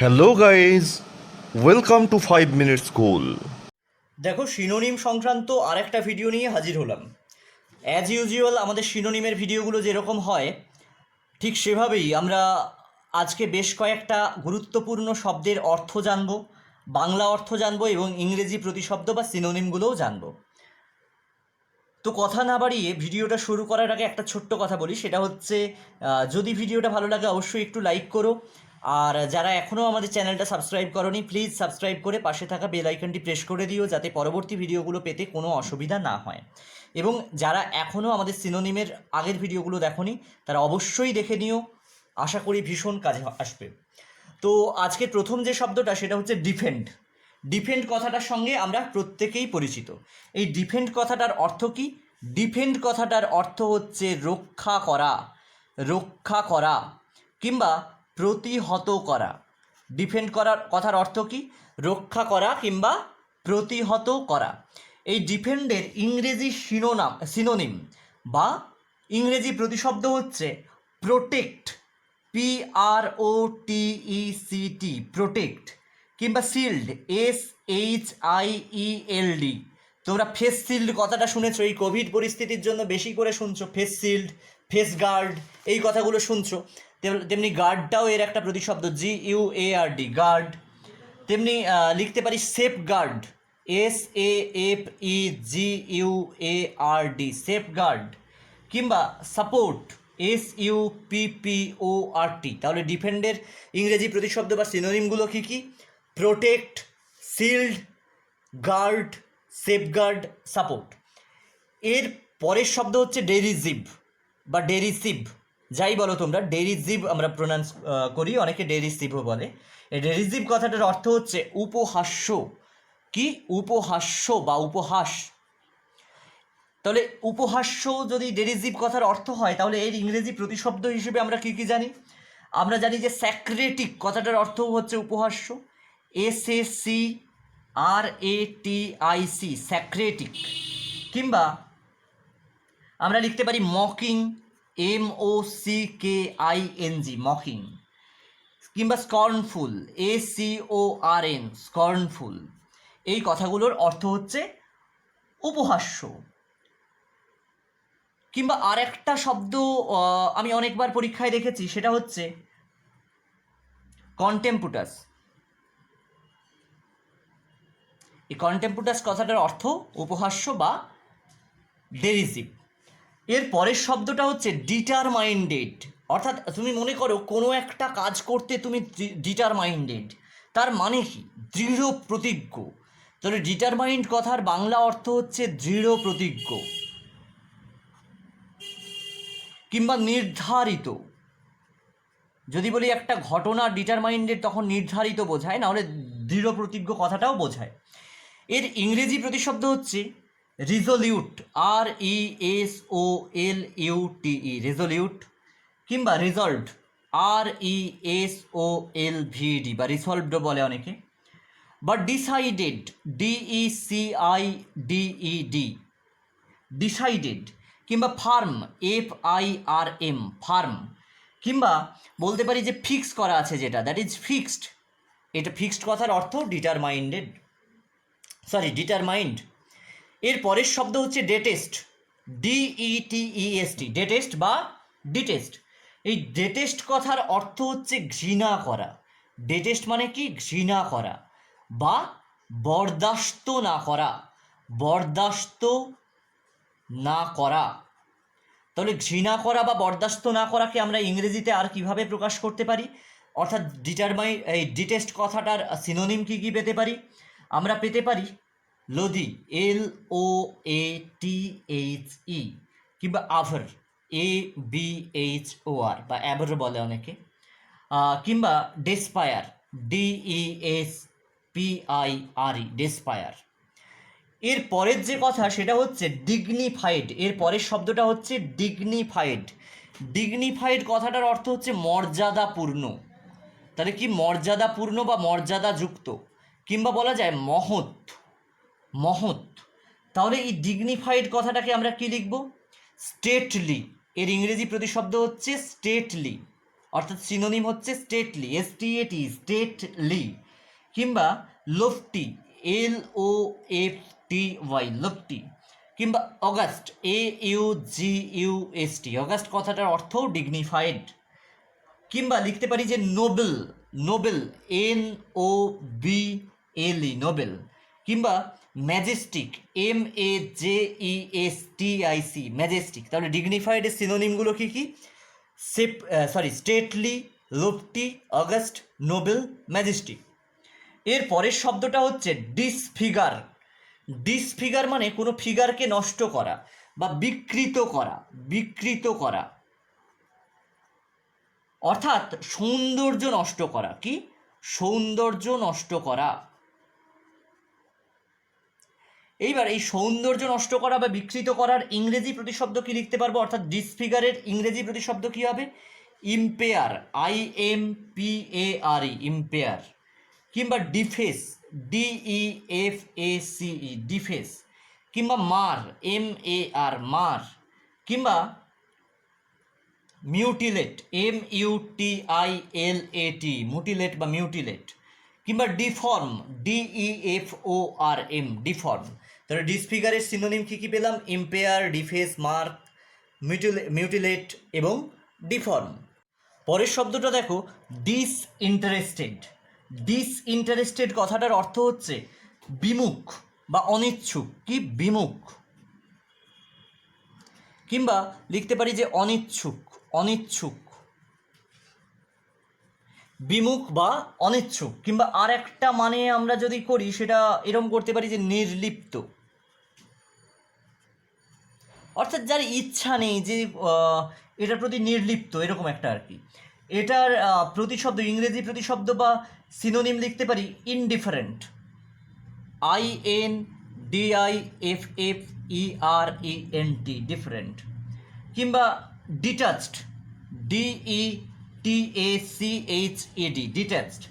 Hello guys, welcome to 5 minute school. দেখো, synonym সংক্রান্ত আরেকটা ভিডিও নিয়ে হাজির হলাম। অ্যাজ ইউজুয়াল আমাদের সিনোনিমের ভিডিওগুলো যেরকম হয় ঠিক সেভাবেই আমরা আজকে বেশ কয়েকটা গুরুত্বপূর্ণ শব্দের অর্থ জানবো, বাংলা অর্থ জানবো এবং ইংরেজি প্রতিশব্দ বা সিনোনিমগুলোও জানবো। তো কথা না বাড়িয়ে ভিডিওটা শুরু করার আগে একটা ছোট্ট কথা বলি, সেটা হচ্ছে যদি ভিডিওটা ভালো লাগে অবশ্যই একটু লাইক করো। আর যারা এখনও আমাদের চ্যানেলটা সাবস্ক্রাইব করোনি প্লিজ সাবস্ক্রাইব করে পাশে থাকা বেল আইকনটি প্রেস করে দিও, যাতে পরবর্তী ভিডিওগুলো পেতে কোনো অসুবিধা না হয়। এবং যারা এখনও আমাদের সিনোনিমের আগের ভিডিওগুলো দেখোনি তারা অবশ্যই দেখে নিও, আশা করি ভীষণ কাজে আসবে। তো আজকের প্রথম যে শব্দটা সেটা হচ্ছে ডিফেন্ড। ডিফেন্ড কথাটার সঙ্গে আমরা প্রত্যেকেই পরিচিত। এই ডিফেন্ড কথাটার অর্থ কী? ডিফেন্ড কথাটার অর্থ হচ্ছে রক্ষা করা, রক্ষা করা কিংবা প্রতিহত করা। ডিফেন্ড করার কথার অর্থ কী? রক্ষা করা কিংবা প্রতিহত করা। এই ডিফেন্ডের ইংরেজি সিনোনিম বা ইংরেজি প্রতিশব্দ হচ্ছে প্রোটেক্ট, PROTECT, প্রোটেক্ট কিংবা শিল্ড, SHIELD। তোমরা ফেস শিল্ড কথাটা শুনেছো, এই কোভিড পরিস্থিতির জন্য বেশি করে শুনছো ফেস শিল্ড, ফেস গার্ড, এই কথাগুলো শুনছো। তেমনি গার্ডটাও এর একটা প্রতিশব্দ, GUARD, গার্ড। তেমনি লিখতে পারি safeguard, SAFEGUARD, safeguard কিংবা সাপোর্ট, SUPPORT। তাহলে ডিফেন্ডের ইংরেজি প্রতিশব্দ বা সিনোনিমগুলো কী কী? Protect, shield, guard, safeguard, support. এর পরের শব্দ হচ্ছে ডেরিজিভ বা ডেরিসিভ, যাই বলো তোমরা, ডেরিজিভ আমরা প্রোনাউন্স করি, অনেকে ডেরিসিভও বলে। এই ডেরিজিভ কথাটার অর্থ হচ্ছে উপহাস্য। কি? উপহাস্য বা উপহাস। তাহলে উপহাস্য যদি ডেরিজিভ কথার অর্থ হয় তাহলে এর ইংরেজি প্রতিশব্দ হিসেবে আমরা কী কী জানি? আমরা জানি যে স্যাক্রেটিক কথাটার অর্থ হচ্ছে উপহাস্য, SACRATIC, স্যাক্রেটিক। কিংবা আমরা লিখতে পারি মকিং, MOCKING, মকিং। কিংবা স্কর্নফুল, SCORN, স্কর্নফুল। এই কথাগুলোর অর্থ হচ্ছে উপহাস্য। কিংবা আর একটা শব্দ আমি অনেকবার পরীক্ষায় দেখেছি, সেটা হচ্ছে কন্টেম্পুটাস। এই কন্টেম্পুটাস কথাটার অর্থ উপহাস্য বা ডেরিজিভ। এর পরের শব্দটা হচ্ছে ডিটারমাইন্ডেড। অর্থাৎ তুমি মনে করো কোনো একটা কাজ করতে তুমি ডিটারমাইন্ডেড, তার মানে কি? দৃঢ় প্রতিজ্ঞ। তাহলে ডিটারমাইন্ড কথার বাংলা অর্থ হচ্ছে দৃঢ় প্রতিজ্ঞ কিংবা নির্ধারিত। যদি বলি একটা ঘটনা ডিটারমাইন্ডেড তখন নির্ধারিত বোঝায়, নাহলে দৃঢ় প্রতিজ্ঞ কথাটাও বোঝায়। এর ইংরেজি প্রতিশব্দ হচ্ছে রিজলিউট, RESOLUTE, রেজলিউট। কিংবা রিজলভড, RESOLVED, বা রিসলভড বলে অনেকে। বা ডিসাইডেড, DECIDED, ডিসাইডেড। কিংবা ফার্ম, FIRM, ফার্ম। কিংবা বলতে পারি যে ফিক্স করা আছে যেটা, দ্যাট ইজ ফিক্সড। এটা ফিক্সড কথার অর্থ ডিটারমাইন্ডেড, ডিটারমাইন্ড। এর পরের শব্দ হচ্ছে ডেটেস্ট, DETEST, ডেটেস্ট বা ডিটেস্ট। এই ডেটেস্ট কথার অর্থ হচ্ছে ঘৃণা করা। ডেটেস্ট মানে কি? ঘৃণা করা বা বরদাস্ত না করা, বরদাস্ত না করা। তাহলে ঘৃণা করা বা বরদাস্ত না করাকে আমরা ইংরেজিতে আর কিভাবে প্রকাশ করতে পারি? অর্থাৎ এই ডিটেস্ট কথাটার সিনোনিম কী কী পেতে পারি? আমরা পেতে পারি লোধি, LOATHE, কিংবা আভার, ABHOR, বা অ্যাভার বলে অনেকে। কিংবা ডেসপায়ার, DESPIRE, ডেসপায়ার। এর পরের যে কথা সেটা হচ্ছে ডিগনিফাইড। এর পরের শব্দটা হচ্ছে ডিগনিফাইড। ডিগনিফাইড কথাটার অর্থ হচ্ছে মর্যাদাপূর্ণ। তাহলে কি? মর্যাদাপূর্ণ বা মর্যাদাযুক্ত, কিংবা বলা যায় মহৎ, মহৎ। তাহলে এই ডিগনিফাইড কথাটাকে আমরা কি লিখব? স্টেটলি। এর ইংরেজি প্রতিশব্দ হচ্ছে স্টেটলি। অর্থাৎ সিনোনিম হচ্ছে স্টেটলি, STAT, স্টেটলি, কিংবা লোফটি, LOFTY, লোফটি, কিংবা অগাস্ট, AUGUST, অগাস্ট কথাটার অর্থ ডিগনিফাইড, কিংবা লিখতে পারি যে নোবেল, নোবেল, NOBLE, নোবেল, কিংবা ম্যাজেস্টিক, MAJESTIC, ম্যাজেস্টিক। তাহলে ডিগনিফাইডের সিনোনিমগুলো কী কী? Stately, লোফটি, August, Nobel, Majestic. এর পরের শব্দটা হচ্ছে ডিসফিগার। ডিসফিগার মানে কোনো ফিগারকে নষ্ট করা বা বিকৃত করা, বিকৃত করা, অর্থাৎ সৌন্দর্য নষ্ট করা। কি? সৌন্দর্য নষ্ট করা। এইবার এই সৌন্দর্য নষ্ট করা বা বিকৃত করার ইংরেজি প্রতিশব্দ কি লিখতে পারবো? অর্থাৎ ডিসফিগারের ইংরেজি প্রতিশব্দ কি হবে? ইম্পেয়ার, IMPARE, ইম্পেয়ার, কিংবা ডিফেস, DEFACE, ডিফেস, কিংবা মার, MAR, মার, কিংবা মিউটিলেট, MUTILAT, মুটিলেট বা মিউটিলেট, কিংবা ডিফর্ম, DEFORM, ডিফর্ম। তাহলে ডিসফিগারের সিনোনিম কী কী পেলাম? ইম্পেয়ার, ডিফেস, মার্ক, মিউটিলেট এবং ডিফর্ম। পরের শব্দটা দেখো, ডিসইন্টারেস্টেড। ডিসইন্টারেস্টেড কথাটার অর্থ হচ্ছে বিমুখ বা অনিচ্ছুক। কি? বিমুখ, কিংবা লিখতে পারি যে অনিচ্ছুক, অনিচ্ছুক, বিমুখ বা অনিচ্ছুক। কিংবা আর একটা মানে আমরা যদি করি সেটা এরকম করতে পারি যে নির্লিপ্ত, অর্থাৎ যার ইচ্ছা নেই, যে এটার প্রতি নির্লিপ্ত, এরকম একটা আর কি। এটার প্রতিশব্দ, ইংরেজি প্রতিশব্দ বা সিনোনিম লিখতে পারি ইনডিফারেন্ট, INDIFFERENT, ডিফারেন্ট, কিংবা ডিটাচড, DETACHED, ডিটাচড,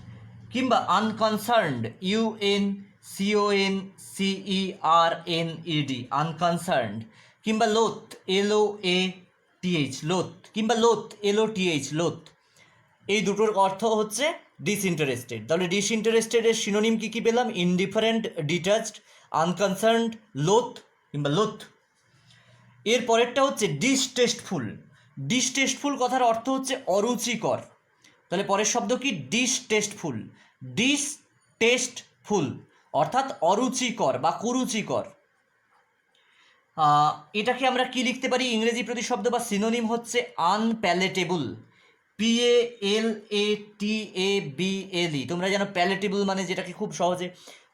কিংবা আনকনসার্নড, UNCONCERNED, আনকনসার্নড, কিংবা লোথ, LOATH, লোথ, কিংবা লোথ, LOTH, লোথ। এই দুটোর অর্থ হচ্ছে ডিসইন্টারেস্টেড। তাহলে ডিসইন্টারেস্টেডের সিনোনিম কী কী পেলাম? ইনডিফারেন্ট, ডিটাচড, আনকনসার্নড, লোথ কিংবা লোথ। এর পরেরটা হচ্ছে ডিসটেস্টফুল। ডিসটেস্টফুল কথার অর্থ হচ্ছে অরুচিকর। তাহলে পরের শব্দ কি? ডিসটেস্টফুল। ডিসটেস্টফুল অর্থাৎ অরুচিকর বা কুরুচিকর। এটাকে আমরা কি লিখতে পারি? ইংরেজি প্রতিশব্দ বা সিনোনিম হচ্ছে আনপ্যালেটেবল, PALATABLE। তোমরা জানো প্যালেটেবল মানে যেটাকে খুব সহজে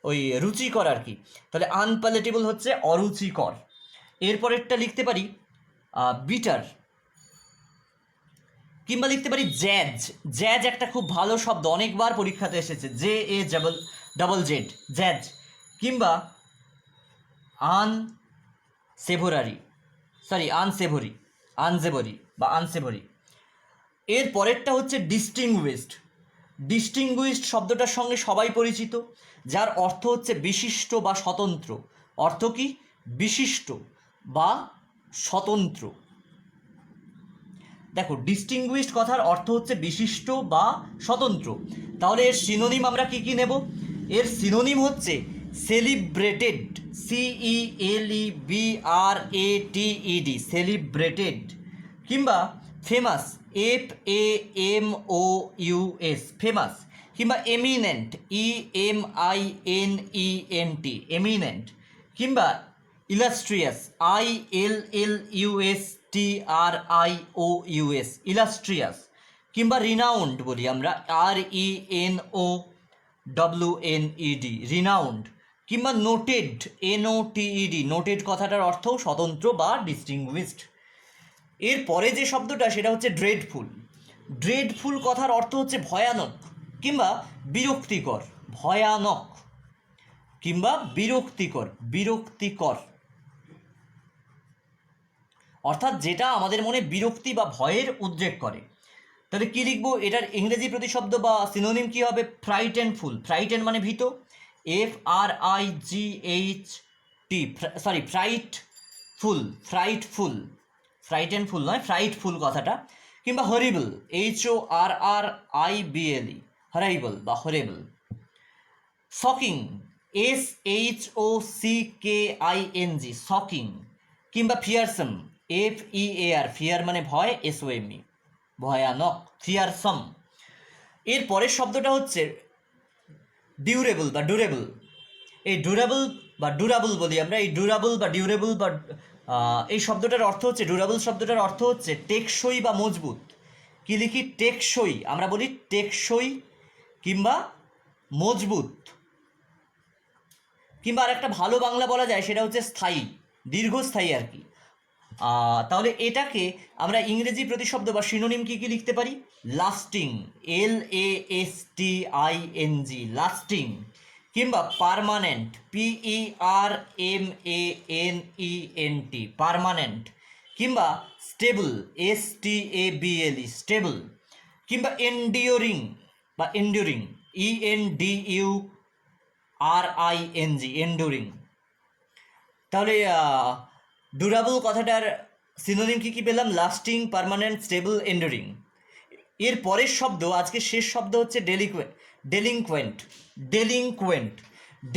ওই রুচিকর আর কি। তাহলে আনপ্যালেটেবল হচ্ছে অরুচিকর। এরপরেরটা লিখতে পারি বিটার, কিংবা লিখতে পারি জ্যাজ। জ্যাজ একটা খুব ভালো শব্দ, অনেকবার পরীক্ষাতে এসেছে, JAZZ, জ্যাজ, কিংবা আনসেভরি বা আনসেভরি। এর পরেরটা হচ্ছে ডিস্টিংগুইশড। ডিস্টিংগুইশড শব্দটার সঙ্গে সবাই পরিচিত, যার অর্থ হচ্ছে বিশিষ্ট বা স্বতন্ত্র। অর্থ কি? বিশিষ্ট বা স্বতন্ত্র। দেখো, ডিস্টিংগুইশড কথার অর্থ হচ্ছে বিশিষ্ট বা স্বতন্ত্র। তাহলে এর সিনোনিম আমরা কি কি নেব? এর সিনোনিম হচ্ছে সেলিব্রেটেড, CELEBRATED, সেলিব্রেটেড, কিংবা ফেমাস, FAMOUS, ফেমাস, কিংবা এমিনেন্ট, EMINENT, এমিনেন্ট, কিংবা ইলাস্ট্রিয়াস, ILLUSTRIOUS, ইলাস্ট্রিয়াস, কিংবা রিনাউন্ড বলি আমরা, RENOWNED, রিনাউন্ড, কিংবা নোটেড, NOTED, নোটেড কথাটার অর্থ স্বতন্ত্র বা ডিস্টিংগুইশড। এর পরে যে শব্দটা সেটা হচ্ছে ড্রেডফুল। ড্রেডফুল কথার অর্থ হচ্ছে ভয়ানক কিংবা বিরক্তিকর, ভয়ানক কিংবা বিরক্তিকর, বিরক্তিকর অর্থাৎ যেটা আমাদের মনে বিরক্তি বা ভয়ের উদ্রেক করে। তাহলে কি লিখবো? এটার ইংরেজি প্রতিশব্দ বা সিনোনিম কি হবে? ফ্রাইটেনফুল। ফ্রাইটেন মানে ভীত, FRIGHT, ফ্রাইটফুল, ফ্রাইটেনফুল নয়, ফ্রাইটফুল কথাটা। কিংবা হরিবল, HORRIBLE, হরাইবল বা হরেবল। Shocking, SHOCKING, shocking. কিংবা ফিয়ারসম, FEAR, ফিয়ার মানে ভয়, SOME ভয়ানক, ফিয়ারসম। এর পরের শব্দটা হচ্ছে ডিউরেবল বা ডুরেবল। এই ডুরাবল বলি আমরা। এই ডুরাবল বা ডিউরেবল বা এই শব্দটার অর্থ হচ্ছে, ডুরাবল শব্দটার অর্থ হচ্ছে টেকসই বা মজবুত। কি লিখি? টেকসই, আমরা বলি টেকসই কিংবা মজবুত। কিংবা আর একটা ভালো বাংলা বলা যায়, সেটা হচ্ছে স্থায়ী, দীর্ঘস্থায়ী আর কি। তাহলে এটাকে আমরা ইংরেজি প্রতিশব্দ বা সিনোনিম কী কী লিখতে পারি? Lasting, LASTING, lasting. কিংবা পারমানেন্ট, PERMANENT, পারমানেন্ট। কিংবা স্টেবল, STABLE, স্টেবল। কিংবা এন্ডিওরিং বা এন্ডিউরিং, ENDURING, এন্ডিউরিং। তাহলে ডুরাবল কথাটার সিনোনিম কী কী পেলাম? Lasting, permanent, stable, enduring. এর পরের শব্দ, আজকে শেষ শব্দ হচ্ছে ডেলিংকুয়েন্ট।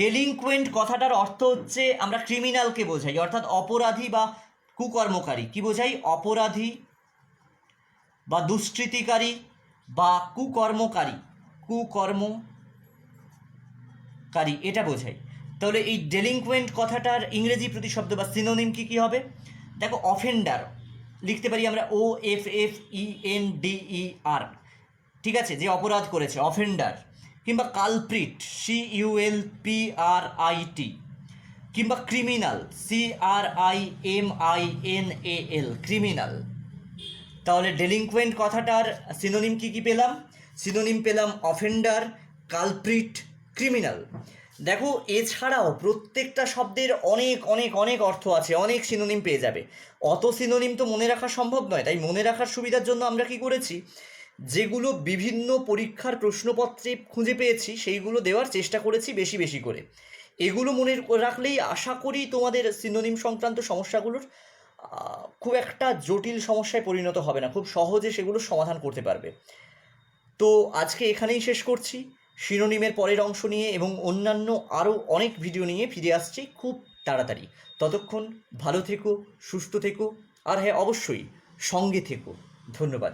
ডেলিংকুয়েন্ট কথাটার অর্থ হচ্ছে, আমরা ক্রিমিনালকে বোঝাই, অর্থাৎ অপরাধী বা কুকর্মকারী। কি বোঝাই? অপরাধী বা দুষ্কৃতিকারী বা কুকর্মকারী, এটা বোঝাই। তাহলে এই ডেলিংকুয়েন্ট কথাটার ইংরেজি প্রতিশব্দ বা সিনোনিম কী কী হবে? দেখো, অফেন্ডার লিখতে পারি আমরা, OFFENDER, ঠিক আছে, যে অপরাধ করেছে, অফেন্ডার। কিংবা কালপ্রিট, CULPRIT। কিংবা ক্রিমিনাল, CRIMINAL, ক্রিমিনাল। তাহলে ডেলিংকুয়েন্ট কথাটার সিনোনিম কী কী পেলাম? সিনোনিম পেলাম অফেন্ডার, কালপ্রিট, ক্রিমিনাল। দেখো, এছাড়াও প্রত্যেকটা শব্দের অনেক অনেক অনেক অর্থ আছে, অনেক সিনোনিম পেয়ে যাবে। অত সিনোনিম তো মনে রাখা সম্ভব নয়, তাই মনে রাখার সুবিধার জন্য আমরা কি করেছি, যেগুলো বিভিন্ন পরীক্ষার প্রশ্নপত্রে খুঁজে পেয়েছি সেইগুলো দেওয়ার চেষ্টা করেছি বেশি বেশি করে। এগুলো মনে রাখলেই আশা করি তোমাদের সিনোনিম সংক্রান্ত সমস্যাগুলোর খুব একটা জটিল সমস্যায় পরিণত হবে না, খুব সহজে সেগুলো সমাধান করতে পারবে। তো আজকে এখানেই শেষ করছি। শিরোনিমের পরের অংশ নিয়ে এবং অন্যান্য আরও অনেক ভিডিও নিয়ে ফিরে আসছি খুব তাড়াতাড়ি। ততক্ষণ ভালো থেকো, সুস্থ থেকো, আর হ্যাঁ, অবশ্যই সঙ্গে থেকো। ধন্যবাদ।